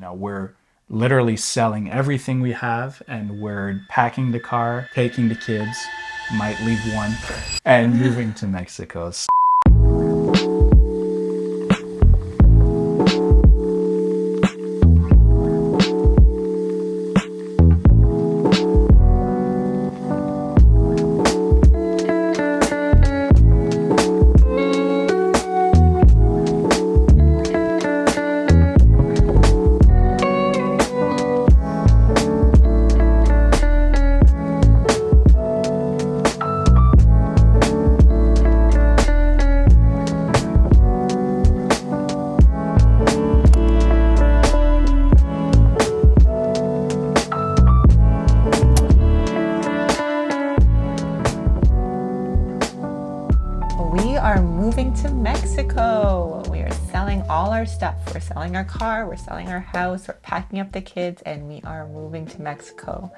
We're literally selling everything we have and we're packing the car, taking the kids, might leave one, and moving to Mexico. We are moving to Mexico. We are selling all our stuff. We're selling our car, we're selling our house, we're packing up the kids, and we are moving to Mexico.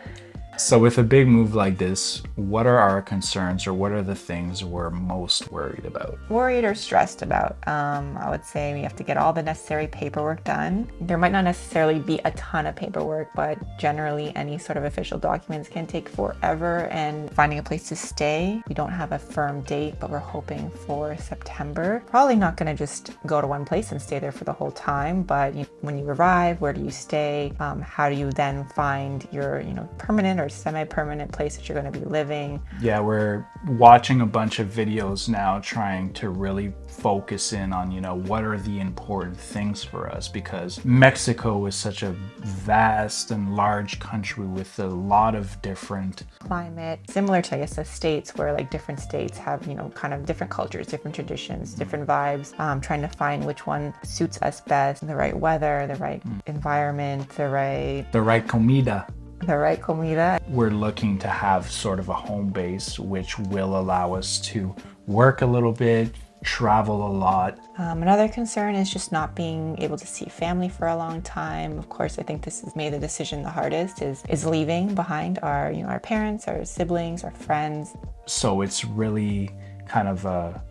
So with a big move like this, what are our concerns or what are the things we're most worried about? Worried or stressed about? I would say we have to get all the necessary paperwork done. There might not necessarily be a ton of paperwork, but generally any sort of official documents can take forever, and finding a place to stay. We don't have a firm date, but we're hoping for September. Probably not going to just go to one place and stay there for the whole time, but when you arrive, where do you stay? How do you then find your permanent or semi-permanent place that you're going to be living? Yeah, we're watching a bunch of videos now trying to really focus in on, what are the important things for us, because Mexico is such a vast and large country with a lot of different climate, similar to, I guess, the States, where like different states have, kind of different cultures, different traditions, different vibes, trying to find which one suits us best, the right weather, the right environment, the right comida. We're looking to have sort of a home base, which will allow us to work a little bit, travel a lot. Another concern is just not being able to see family for a long time. Of course, I think this has made the decision the hardest, is leaving behind our parents, our siblings, our friends. So it's really kind of a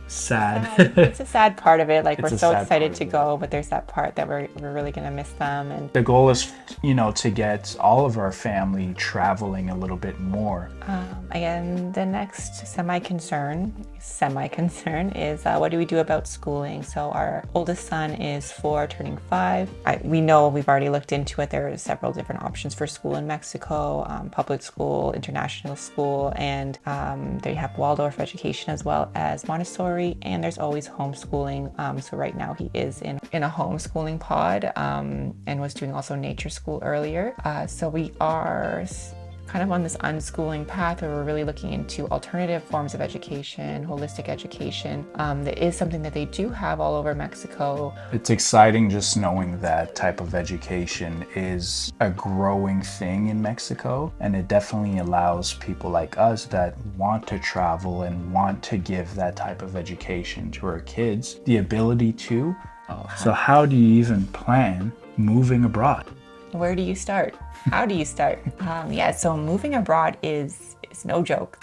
sad. It's a sad part of it. Like, It's we're a so sad excited part to of it. go, but there's that part that we're really gonna miss them. And The goal is, to get all of our family traveling a little bit more. again, the next semi-concern is what do we do about schooling? So our oldest son is 4, turning 5. We know, we've already looked into it. There are several different options for school in Mexico: public school, international school, and they have Waldorf education as well as Montessori, and there's always homeschooling. So right now he is in a homeschooling pod, and was doing also nature school earlier. So we are kind of on this unschooling path where we're really looking into alternative forms of education, holistic education. That is something that they do have all over Mexico. It's exciting just knowing that type of education is a growing thing in Mexico, and it definitely allows people like us that want to travel and want to give that type of education to our kids the ability to. So how do you even plan moving abroad? Where do you start? How do you start? So moving abroad is no joke.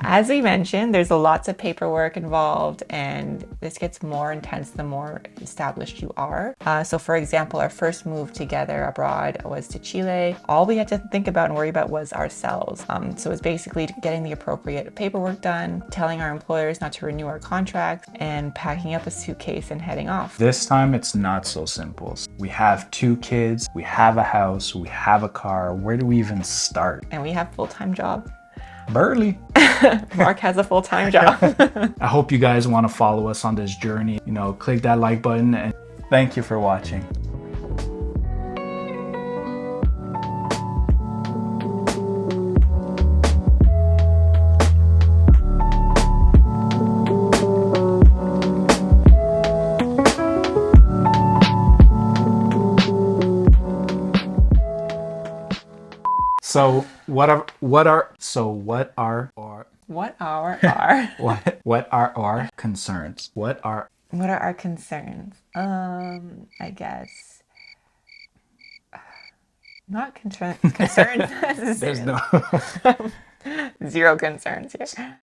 As we mentioned, there's lots of paperwork involved, and this gets more intense the more established you are. So for example, our first move together abroad was to Chile. All we had to think about and worry about was ourselves. So it's basically getting the appropriate paperwork done, telling our employers not to renew our contract, and packing up a suitcase and heading off. This time it's not so simple. We have 2 kids, we have a house, we have a car. Where do we even start? And we have full-time jobs. Barely. Mark has a full-time job. I hope you guys want to follow us on this journey. Click that like button, and thank you for watching. So what are our concerns? What are our concerns? I guess not concerns. There's no Zero concerns here.